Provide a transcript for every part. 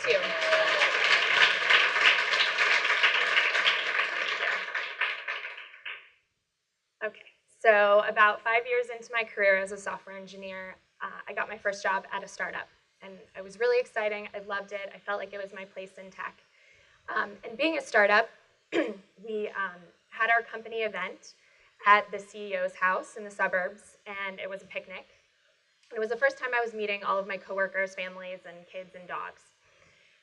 you. Okay, so about 5 years into my career as a software engineer, I got my first job at a startup. And it was really exciting. I loved it. I felt like it was my place in tech. And being a startup, we had our company event at the CEO's house in the suburbs, and it was a picnic. And it was the first time I was meeting all of my coworkers, families, and kids and dogs.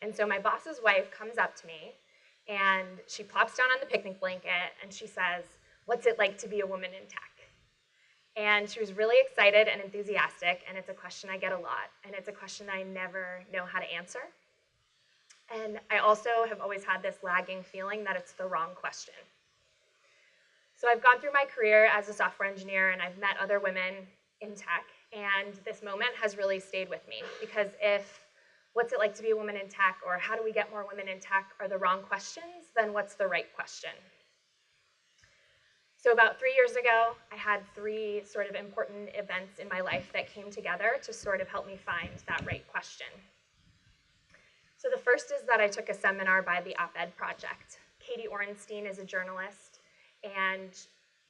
And so my boss's wife comes up to me, and she plops down on the picnic blanket, and she says, "What's it like to be a woman in tech?" And she was really excited and enthusiastic, and it's a question I get a lot, and it's a question I never know how to answer. And I also have always had this lagging feeling that it's the wrong question. So I've gone through my career as a software engineer, and I've met other women in tech, and this moment has really stayed with me, because if what's it like to be a woman in tech, or how do we get more women in tech are the wrong questions, then what's the right question? So about 3 years ago, I had 3 sort of important events in my life that came together to sort of help me find that right question. So the first is that I took a seminar by the Op-Ed Project. Katie Orenstein is a journalist, and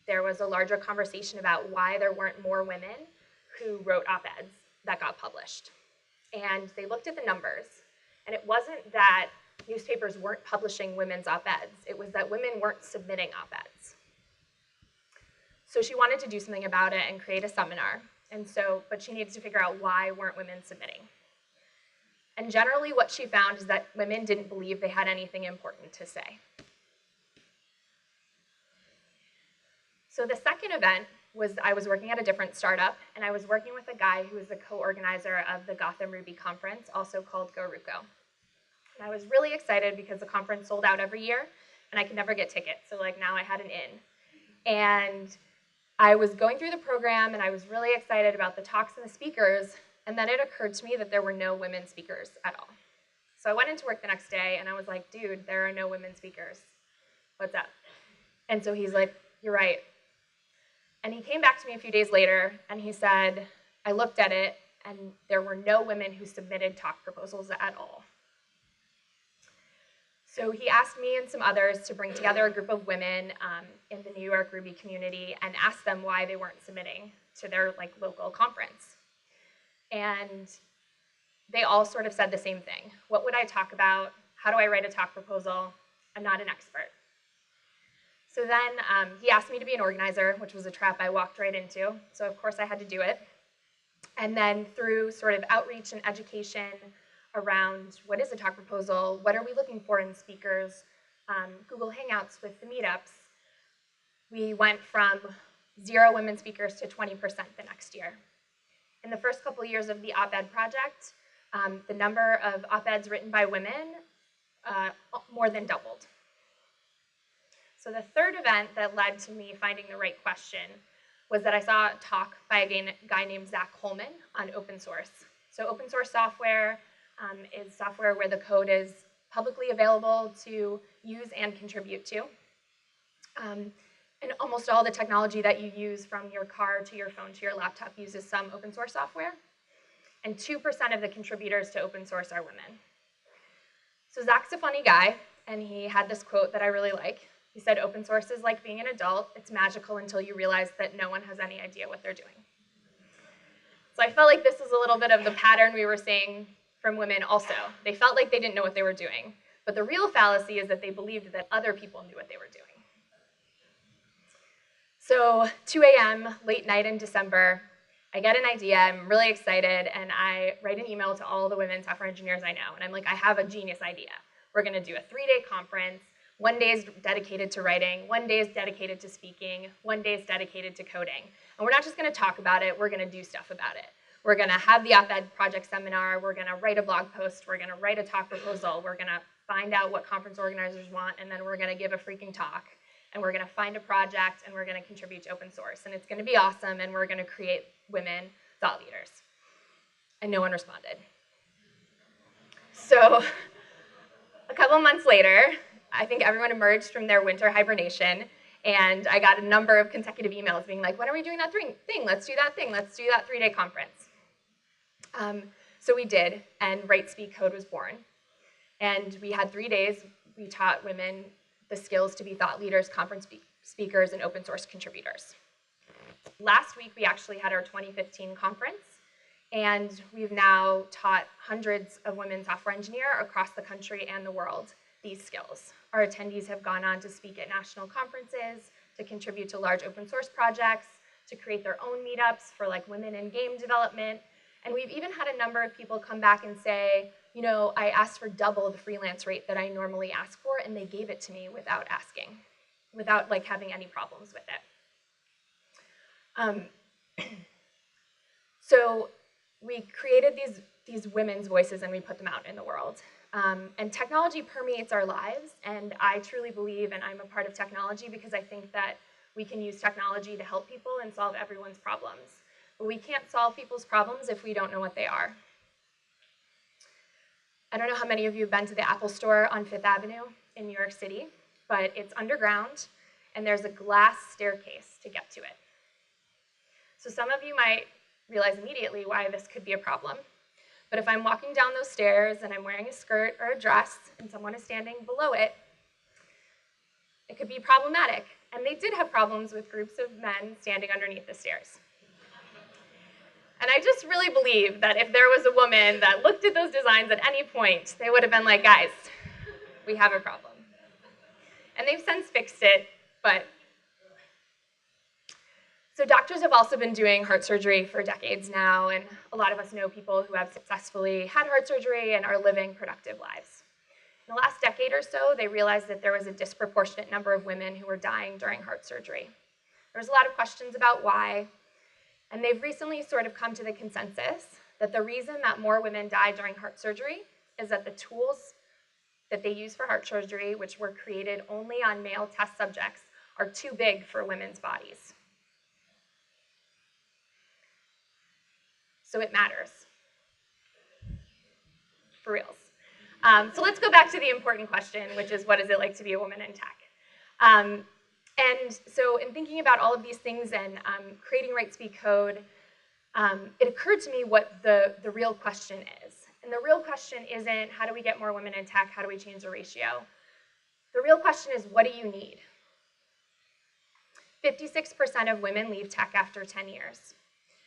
there was a larger conversation about why there weren't more women who wrote op-eds that got published. And they looked at the numbers, and it wasn't that newspapers weren't publishing women's op-eds, it was that women weren't submitting op-eds. So she wanted to do something about it and create a seminar, but she needed to figure out why weren't women submitting. And generally what she found is that women didn't believe they had anything important to say. So the second event was I was working at a different startup, and I was working with a guy who was the co-organizer of the Gotham Ruby conference, also called GoRuco. And I was really excited because the conference sold out every year, and I could never get tickets, so like now I had an in. And I was going through the program, and I was really excited about the talks and the speakers, and then it occurred to me that there were no women speakers at all. So I went into work the next day, and I was like, dude, there are no women speakers. What's up? And so he's like, you're right. And he came back to me a few days later, and he said, I looked at it, and there were no women who submitted talk proposals at all. So he asked me and some others to bring together a group of women in the New York Ruby community and ask them why they weren't submitting to their local conference. And they all sort of said the same thing. What would I talk about? How do I write a talk proposal? I'm not an expert. So then he asked me to be an organizer, which was a trap I walked right into. So of course I had to do it. And then through sort of outreach and education around what is a talk proposal, what are we looking for in speakers, Google Hangouts with the meetups, we went from 0 women speakers to 20% the next year. In the first couple years of the op-ed project, the number of op-eds written by women more than doubled. So the third event that led to me finding the right question was that I saw a talk by a guy named Zach Holman on open source. So open source software is software where the code is publicly available to use and contribute to. And almost all the technology that you use from your car to your phone to your laptop uses some open source software. And 2% of the contributors to open source are women. So Zach's a funny guy, and he had this quote that I really like. He said, open source is like being an adult. It's magical until you realize that no one has any idea what they're doing. So I felt like this is a little bit of the pattern we were seeing from women also. They felt like they didn't know what they were doing. But the real fallacy is that they believed that other people knew what they were doing. So 2 a.m., late night in December, I get an idea, I'm really excited, and I write an email to all the women software engineers I know. And I'm like, I have a genius idea. We're going to do a 3-day conference. 1 day is dedicated to writing, 1 day is dedicated to speaking, 1 day is dedicated to coding. And we're not just going to talk about it, we're going to do stuff about it. We're going to have the op-ed project seminar, we're going to write a blog post, we're going to write a talk proposal, we're going to find out what conference organizers want, and then we're going to give a freaking talk. And we're going to find a project, and we're going to contribute to open source. And it's going to be awesome, and we're going to create women thought leaders. And no one responded. So a couple months later, I think everyone emerged from their winter hibernation, and I got a number of consecutive emails being like, when are we doing that thing? Let's do that thing. Let's do that 3-day conference. So we did, and Write, Speak, Code was born. And we had 3 days. We taught women the skills to be thought leaders, conference speakers, and open source contributors. Last week, we actually had our 2015 conference, and we've now taught hundreds of women software engineers across the country and the world these skills. Our attendees have gone on to speak at national conferences, to contribute to large open source projects, to create their own meetups for like women in game development. And we've even had a number of people come back and say, you know, I asked for double the freelance rate that I normally ask for, and they gave it to me without asking, without like having any problems with it. So we created these women's voices and we put them out in the world. And technology permeates our lives, and I truly believe, and I'm a part of technology because I think that we can use technology to help people and solve everyone's problems. But we can't solve people's problems if we don't know what they are. I don't know how many of you have been to the Apple Store on Fifth Avenue in New York City, but it's underground, and there's a glass staircase to get to it. So some of you might realize immediately why this could be a problem. But if I'm walking down those stairs and I'm wearing a skirt or a dress and someone is standing below it, it could be problematic. And they did have problems with groups of men standing underneath the stairs. And I just really believe that if there was a woman that looked at those designs at any point, they would have been like, guys, we have a problem. And they've since fixed it, but so doctors have also been doing heart surgery for decades now, and a lot of us know people who have successfully had heart surgery and are living productive lives. In the last decade or so, they realized that there was a disproportionate number of women who were dying during heart surgery. There was a lot of questions about why, and they've recently sort of come to the consensus that the reason that more women die during heart surgery is that the tools that they use for heart surgery, which were created only on male test subjects, are too big for women's bodies. So it matters, for reals. So let's go back to the important question, which is what is it like to be a woman in tech? And so in thinking about all of these things and creating Right Speak code, it occurred to me what the real question is. And the real question isn't how do we get more women in tech, how do we change the ratio? The real question is what do you need? 56% of women leave tech after 10 years.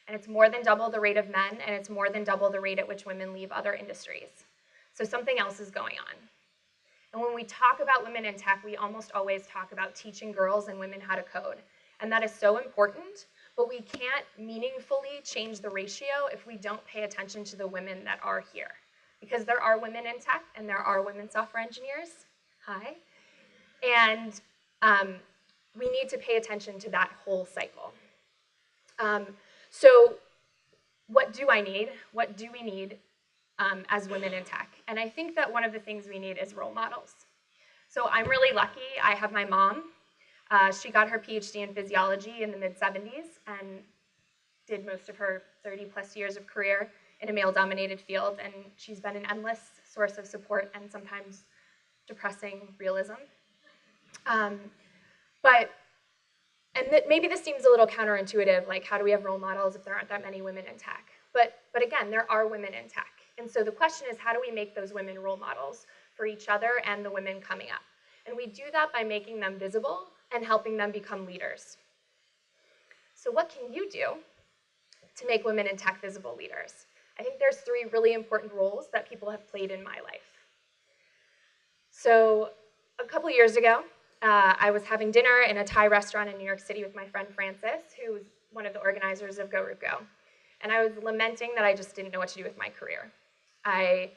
And it's more than double the rate of men, and it's more than double the rate at which women leave other industries. So something else is going on. And when we talk about women in tech, we almost always talk about teaching girls and women how to code. And that is so important, but we can't meaningfully change the ratio if we don't pay attention to the women that are here. Because there are women in tech, and there are women software engineers. Hi. And we need to pay attention to that whole cycle. So what do I need? What do we need as women in tech? And I think that one of the things we need is role models. So I'm really lucky. I have my mom. She got her PhD in physiology in the mid-70s and did most of her 30-plus years of career in a male-dominated field, and she's been an endless source of support and sometimes depressing realism. And maybe this seems a little counterintuitive, like how do we have role models if there aren't that many women in tech? But again, there are women in tech. And so the question is, how do we make those women role models for each other and the women coming up? And we do that by making them visible and helping them become leaders. So what can you do to make women in tech visible leaders? I think there's 3 really important roles that people have played in my life. So a couple years ago, I was having dinner in a Thai restaurant in New York City with my friend Francis, who was one of the organizers of Go Root Go. And I was lamenting that I just didn't know what to do with my career. I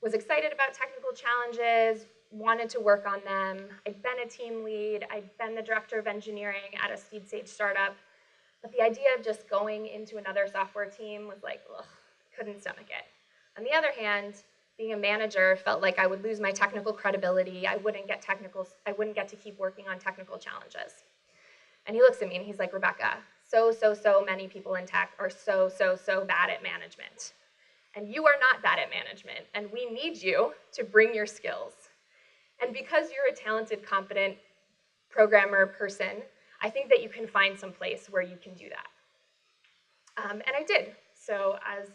was excited about technical challenges, wanted to work on them. I'd been a team lead. I'd been the director of engineering at a seed stage startup. But the idea of just going into another software team was like, ugh, couldn't stomach it. On the other hand, being a manager felt like I would lose my technical credibility. I wouldn't get to keep working on technical challenges. And he looks at me and he's like, Rebecca, so many people in tech are so bad at management. And you are not bad at management, and we need you to bring your skills. And because you're a talented, competent programmer person, I think that you can find some place where you can do that. And I did. So as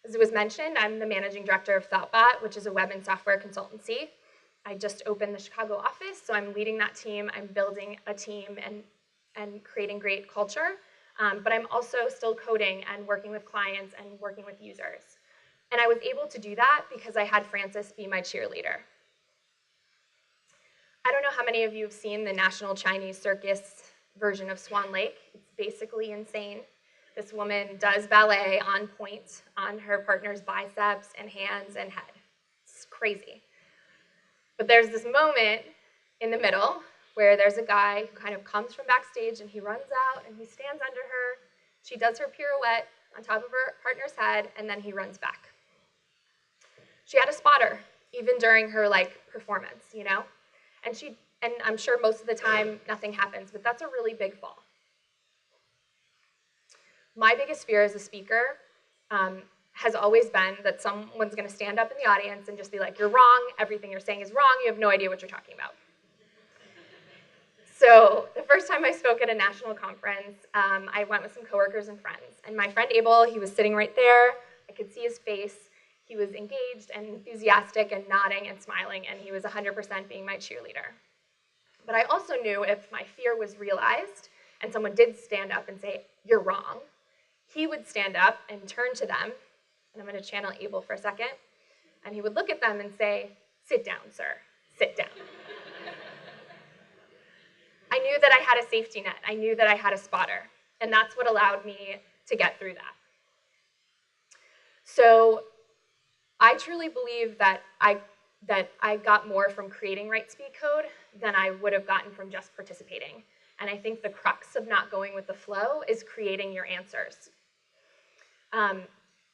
As it was mentioned, I'm the managing director of ThoughtBot, which is a web and software consultancy. I just opened the Chicago office, so I'm leading that team. I'm building a team and creating great culture. But I'm also still coding and working with clients and working with users. And I was able to do that because I had Frances be my cheerleader. I don't know how many of you have seen the National Chinese Circus version of Swan Lake. It's basically insane. This woman does ballet on point on her partner's biceps and hands and head. It's crazy. But there's this moment in the middle where there's a guy who kind of comes from backstage and he runs out and he stands under her. She does her pirouette on top of her partner's head and then he runs back. She had a spotter even during her performance, you know? And I'm sure most of the time nothing happens, but that's a really big fall. My biggest fear as a speaker has always been that someone's going to stand up in the audience and just be like, you're wrong, everything you're saying is wrong, you have no idea what you're talking about. So the first time I spoke at a national conference, I went with some coworkers and friends. And my friend Abel, he was sitting right there. I could see his face. He was engaged and enthusiastic and nodding and smiling, and he was 100% being my cheerleader. But I also knew if my fear was realized and someone did stand up and say, you're wrong, he would stand up and turn to them, and I'm going to channel Abel for a second, and he would look at them and say, sit down, sir, sit down. I knew that I had a safety net. I knew that I had a spotter, and that's what allowed me to get through that. So I truly believe that I got more from creating Right Speak Code than I would have gotten from just participating. And I think the crux of not going with the flow is creating your answers.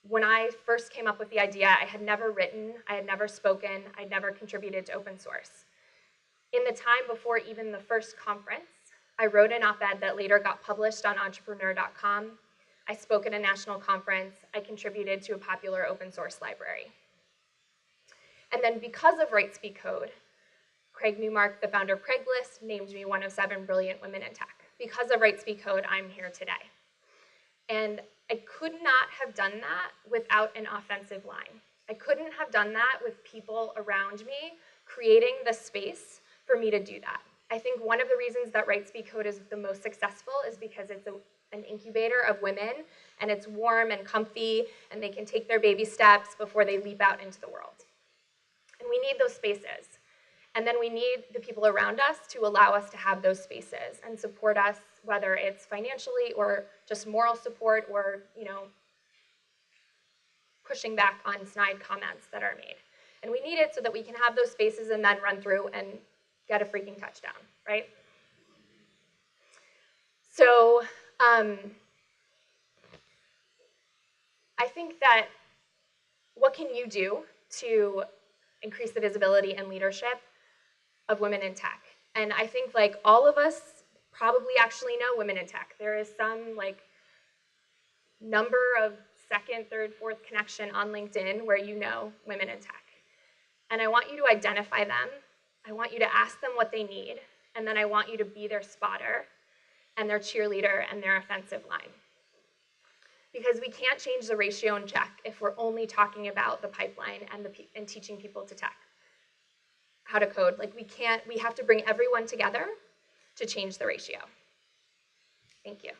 When I first came up with the idea, I had never written, I had never spoken, I'd never contributed to open source. In the time before even the first conference, I wrote an op-ed that later got published on entrepreneur.com. I spoke at a national conference. I contributed to a popular open source library. And then because of Right Speak Code, Craig Newmark, the founder of Craigslist, named me one of 7 brilliant women in tech. Because of Right Speak Code, I'm here today. And I could not have done that without an offensive line. I couldn't have done that with people around me creating the space for me to do that. I think one of the reasons that Right Speak Code is the most successful is because it's an incubator of women, and it's warm and comfy, and they can take their baby steps before they leap out into the world. And we need those spaces. And then we need the people around us to allow us to have those spaces and support us, whether it's financially or just moral support or, pushing back on snide comments that are made. And we need it so that we can have those spaces and then run through and get a freaking touchdown, right? So I think that what can you do to increase the visibility and leadership of women in tech? And I think all of us probably actually know women in tech. There is some number of second, third, fourth connection on LinkedIn where you know women in tech. And I want you to identify them. I want you to ask them what they need. And then I want you to be their spotter and their cheerleader and their offensive line. Because we can't change the ratio in tech if we're only talking about the pipeline and teaching people to tech, how to code. We have to bring everyone together to change the ratio. Thank you.